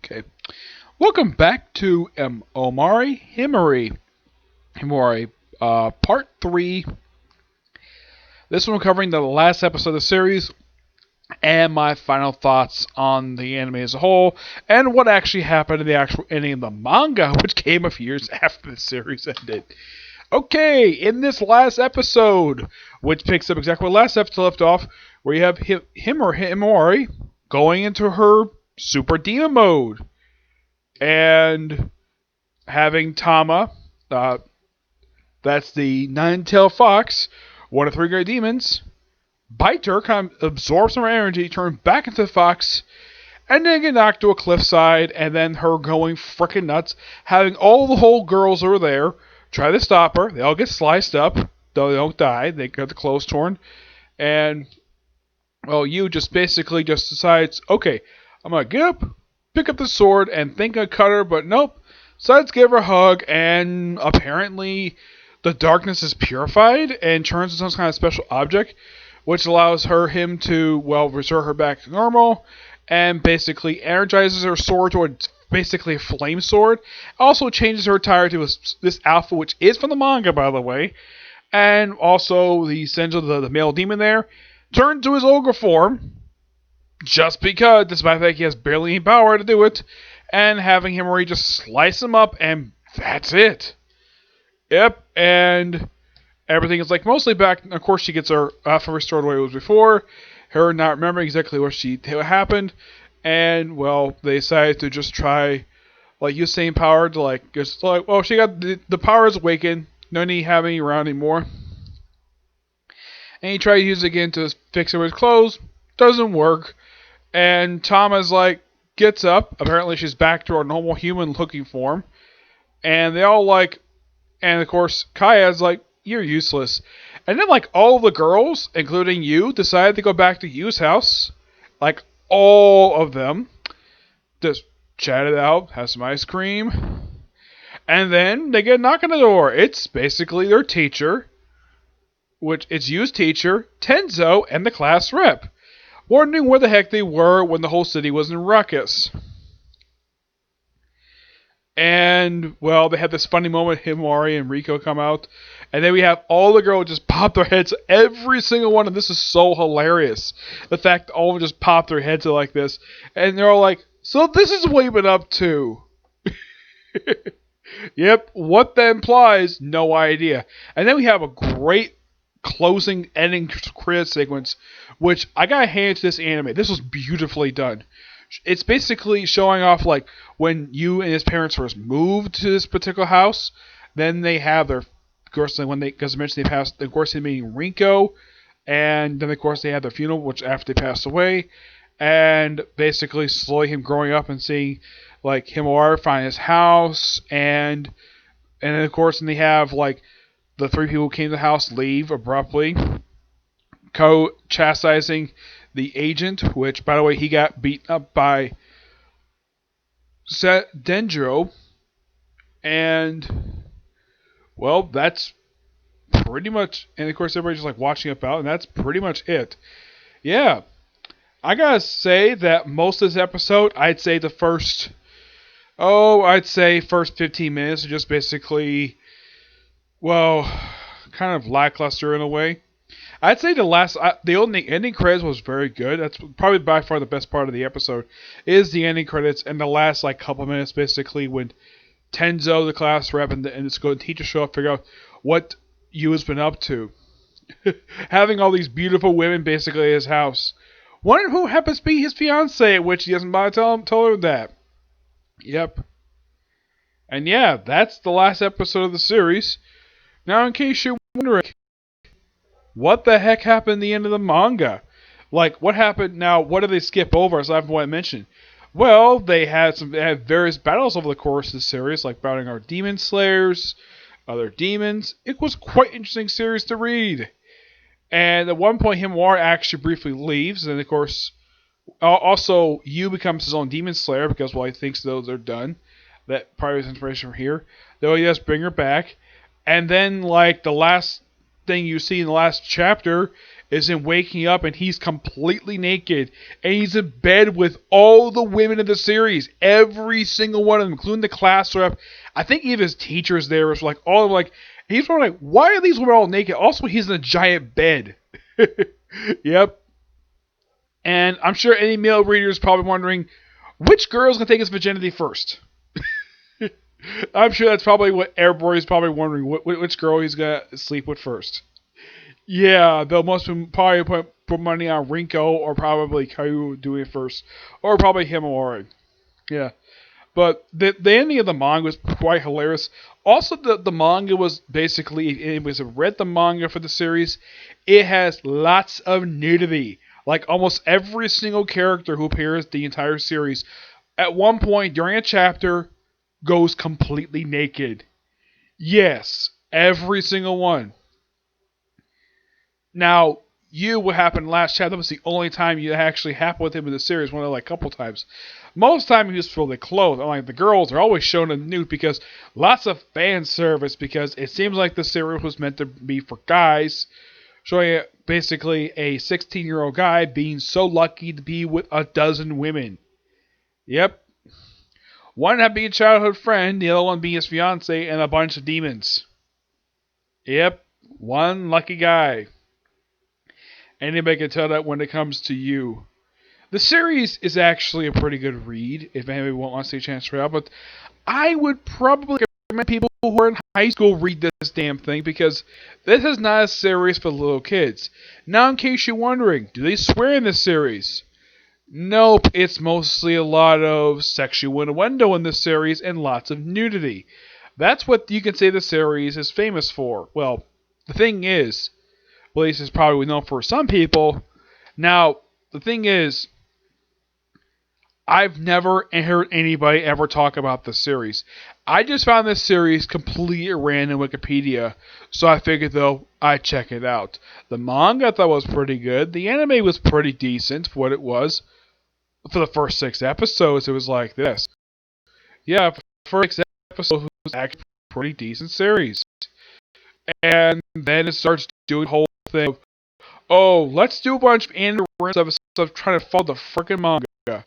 Okay. Welcome back to Omamori Himari, Part 3. This one covering the last episode of the series and my final thoughts on the anime as a whole and what actually happened in the actual ending of the manga, which came a few years after the series ended. Okay, in this last episode, which picks up exactly where last episode left off, where you have Himari going into her super demon mode and having Tama, that's the nine-tailed fox, one of three great demons, bite her, kind of absorb some of her energy, turn back into the fox, and then get knocked to a cliffside, and then her going frickin' nuts, having all the whole girls who are there try to stop her. They all get sliced up, though they don't die. They get the clothes torn, and well, you just basically just decides, okay, I'm gonna get up, pick up the sword, and think I cut her, but nope. Decides to give her a hug, and apparently the darkness is purified and turns into some kind of special object, which allows him to, well, restore her back to normal, and basically energizes her sword to basically a flame sword. Also changes her attire to this outfit, which is from the manga, by the way, and also the essential the male demon there turns to his ogre form, just because, despite the fact he has barely any power to do it, and having Himari just slice him up, and that's it. Yep, and everything is like mostly back. Of course, she gets her alpha restored the way it was before, her not remembering exactly what happened, and well, they decided to just try, like, use same power to well, she got the power is awakened, no need to have any around anymore. And he tried to use it again to fix her with clothes, doesn't work, and Tama's gets up. Apparently, she's back to her normal human-looking form. And they all and of course, Kaya's you're useless. And then all the girls, including you, decide to go back to Yu's house. All of them. Just chat it out, have some ice cream. And then they get a knock on the door. It's basically their teacher, which it's Yu's teacher, Tenzo, and the class rep, wondering where the heck they were when the whole city was in ruckus. And, well, they had this funny moment, Himari and Riko come out, and then we have all the girls just pop their heads, every single one, and this is so hilarious. The fact that all of them just pop their heads like this, and they're all like, so this is what you've been up to. Yep, what that implies, no idea. And then we have a great closing ending credit sequence, which I gotta hand to this anime. This was beautifully done. It's basically showing off when Yu and his parents first moved to this particular house. Then they have their, of course, because eventually they passed. Of course, they meeting Rinko, and then of course they had their funeral, which after they passed away, and basically slowly him growing up and seeing Himawari find his house, and then of course they have the three people who came to the house leave abruptly, chastising the agent, which, by the way, he got beaten up by Dendro, and, well, that's pretty much, and of course everybody's just watching it out, and that's pretty much it. Yeah, I gotta say that most of this episode, I'd say first 15 minutes are just basically, well, kind of lackluster in a way. I'd say the ending credits was very good. That's probably by far the best part of the episode, is the ending credits and the last couple minutes, basically when Tenzo, the class rep, and the school teacher show up, figure out what Yu has been up to. Having all these beautiful women basically at his house. One who happens to be his fiancée, which he doesn't bother to tell her that. Yep. And yeah, that's the last episode of the series. Now, in case you're wondering, what the heck happened at the end of the manga? What happened now? What did they skip over aside from what I mentioned? Well, they had various battles over the course of the series, battling our demon slayers, other demons. It was quite an interesting series to read. And at one point, Himawari actually briefly leaves, and of course, also Yu becomes his own demon slayer because, well, he thinks those are done. That probably is inspiration from here. Though he does bring her back, and then the last thing you see in the last chapter is him waking up and he's completely naked and he's in bed with all the women in the series, every single one of them, including the class rep. I think even his teachers there was like all of them, like he's like, why are these women all naked? Also, he's in a giant bed. Yep. And I'm sure any male reader is probably wondering, which girl's gonna take his virginity first? I'm sure that's probably what everybody's probably wondering, which girl he's gonna sleep with first. Yeah, they'll probably put money on Rinko or probably Caillou doing it first, or probably Himari. Yeah, but the ending of the manga was quite hilarious. Also, the manga was basically, if anybody's read the manga for the series, it has lots of nudity. Like almost every single character who appears the entire series, at one point during a chapter, goes completely naked. Yes, every single one. Now, what happened last chapter, that was the only time you actually happened with him in the series, one of like a couple times. Most of the time he was fully clothed. Unlike the girls are always shown in nude because lots of fan service, because it seems like the series was meant to be for guys, showing basically a 16-year-old guy being so lucky to be with a dozen women. Yep. One had to be a childhood friend, the other one being his fiance, and a bunch of demons. Yep. One lucky guy. Anybody can tell that when it comes to you. The series is actually a pretty good read, if anybody wants to take a chance to try it out, but I would probably recommend people who are in high school read this damn thing, because this is not a series for little kids. Now, in case you're wondering, do they swear in this series? Nope, it's mostly a lot of sexual innuendo in this series and lots of nudity. That's what you can say the series is famous for. Well, the thing is, at least it's probably known for some people. Now, the thing is, I've never heard anybody ever talk about this series. I just found this series completely random on Wikipedia, so I figured, though, I'd check it out. The manga I thought was pretty good. The anime was pretty decent for what it was. For the first 6 episodes, it was like this. Yeah, for the first 6 episodes, it was actually a pretty decent series. And then it starts doing the whole thing of, oh, let's do a bunch of anime stuff trying to follow the freaking manga.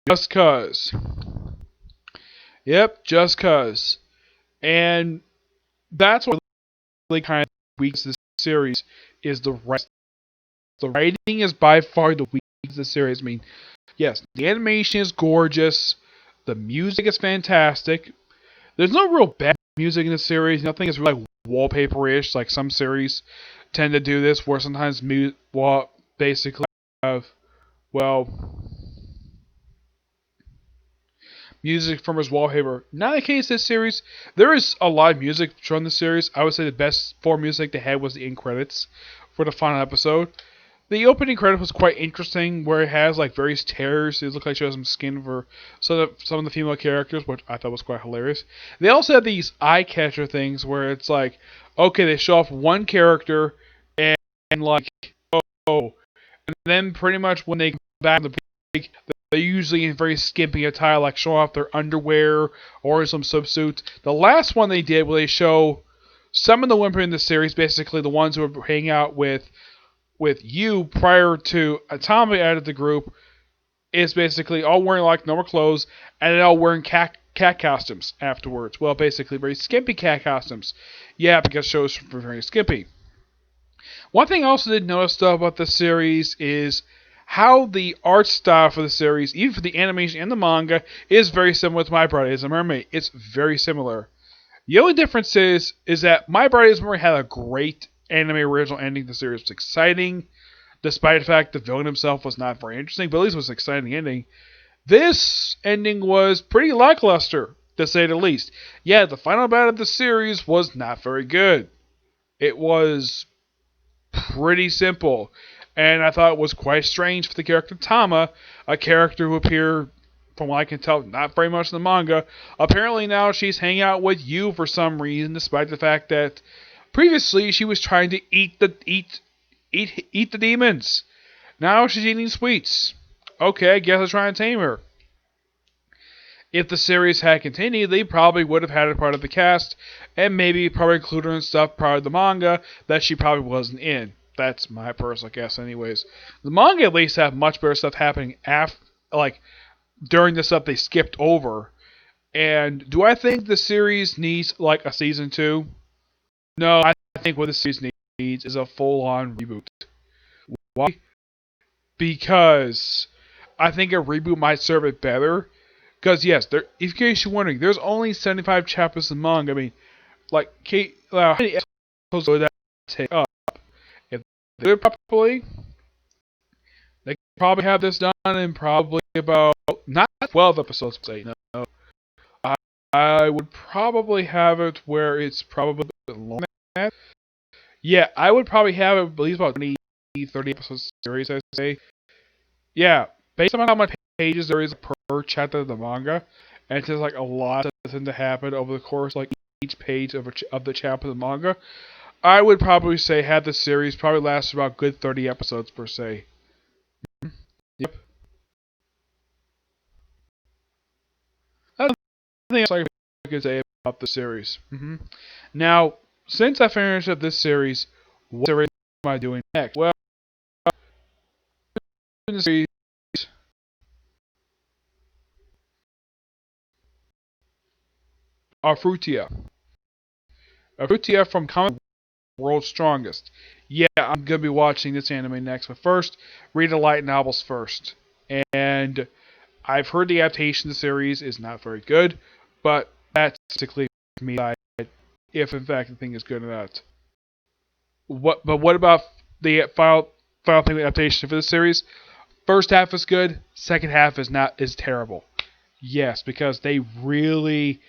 Just cuz. Yep, just cuz. And that's what really kind of weakens this series is the writing. The writing is by far the weakness of the series. I mean, yes, the animation is gorgeous. The music is fantastic. There's no real bad music in the series. Nothing is really like wallpaper-ish, like some series tend to do this, where sometimes basically have, well, music from his wallpaper. Not the case this series. There is a lot of music from the series. I would say the best for music they had was the end credits for the final episode. The opening credit was quite interesting, where it has like various tears. It looks like she has some skin for some of the female characters, which I thought was quite hilarious. They also have these eye catcher things where it's like, okay, they show off one character and like, oh, and then pretty much when they come back to the break, they're usually in very skimpy attire, like showing off their underwear or some subsuits. The last one they did, where they show some of the women in the series, basically the ones who were hanging out with you prior to Atomic out of the group, is basically all wearing like normal clothes and all wearing cat costumes afterwards. Well, basically very skimpy cat costumes. Yeah, because shows were very skimpy. One thing I also did notice though about the series is how the art style for the series, even for the animation and the manga, is very similar to My Bride is a Mermaid. It's very similar. The only difference is that My Bride is a Mermaid had a great anime original ending. The series was exciting, despite the fact the villain himself was not very interesting, but at least it was an exciting ending. This ending was pretty lackluster, to say the least. Yeah, the final battle of the series was not very good. It was pretty simple, and I thought it was quite strange for the character Tama, a character who appeared, from what I can tell, not very much in the manga. Apparently now she's hanging out with you for some reason, despite the fact that previously she was trying to eat the demons. Now she's eating sweets. Okay, I guess I'm trying to tame her. If the series had continued, they probably would have had her part of the cast, and maybe probably include her in stuff part of the manga that she probably wasn't in. That's my personal guess, anyways. The manga at least have much better stuff happening like during the stuff they skipped over. And do I think the series needs like a season 2? No, I think what the series needs is a full-on reboot. Why? Because I think a reboot might serve it better. Because yes, there. In case you're wondering, there's only 75 chapters in manga. I mean, like, how many episodes would that take up? If they do it properly, they could probably have this done in probably about not 12 episodes. Say no. I would probably have it where it's probably a bit longer than that. Yeah, I would probably have it at least about 20, 30 episodes series, I'd say. Yeah, based on how much pages there is per chapter of the manga, and it's just like a lot of things to happen over the course, like each page of the chapter of the manga, I would probably say have the series probably last about good 30 episodes per se. Yep. That's the thing I could say about the series. Now, since I finished up this series, what series am I doing next? Well, in the series, Frutia. Frutia from Comic World's Strongest. Yeah, I'm gonna be watching this anime next, but first, read the light novels first. And I've heard the adaptation of the series is not very good, but that's basically me if in fact the thing is good or not. But what about the final thing, the adaptation for the series? First half is good. Second half is terrible. Yes, because they really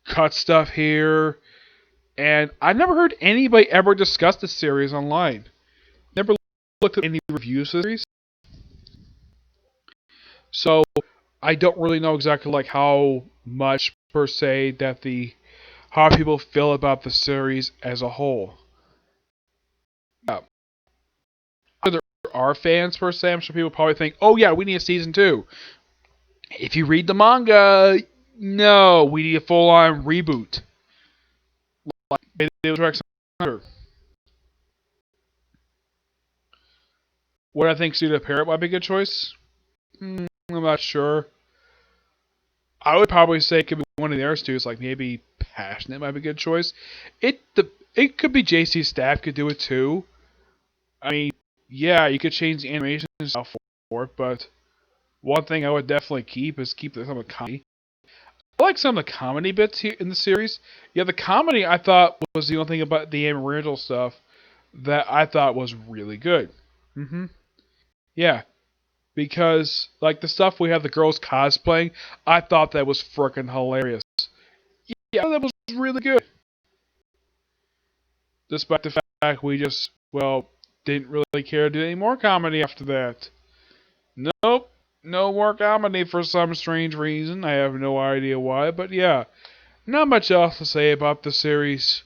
cut stuff here, and I never heard anybody ever discuss the series online. Never looked at any reviews of the series, so I don't really know exactly like how much per se that how people feel about the series as a whole. Yeah. There are fans per se. I'm sure people probably think, "Oh yeah, we need a season 2." If you read the manga, no, we need a full-on reboot. Like what I think Studio Parrot might be a good choice. I'm not sure. I would probably say it could be one of the other studios, like maybe Passionate might be a good choice. It could be JC Staff could do it too. I mean, yeah, you could change the animation stuff for it, but one thing I would definitely keep some of the comedy. I like some of the comedy bits here in the series. Yeah, the comedy I thought was the only thing about the original stuff that I thought was really good. Yeah, because like the stuff we have the girls cosplaying, I thought that was freaking hilarious. Yeah, that was really good. Despite the fact we just didn't really care to do any more comedy after that. Nope, no more comedy for some strange reason. I have no idea why, but yeah, not much else to say about the series.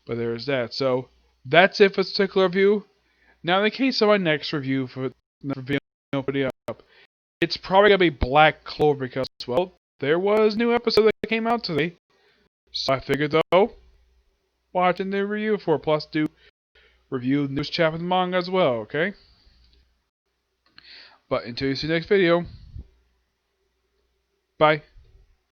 But there's that. So that's it for this particular review. Now, in the case of my next review for the video up, it's probably gonna be Black Clover because there was a new episode that came out today. So I figured though, watching the review for plus do review the newest chapter of the manga as well. Okay. But until you see the next video, bye.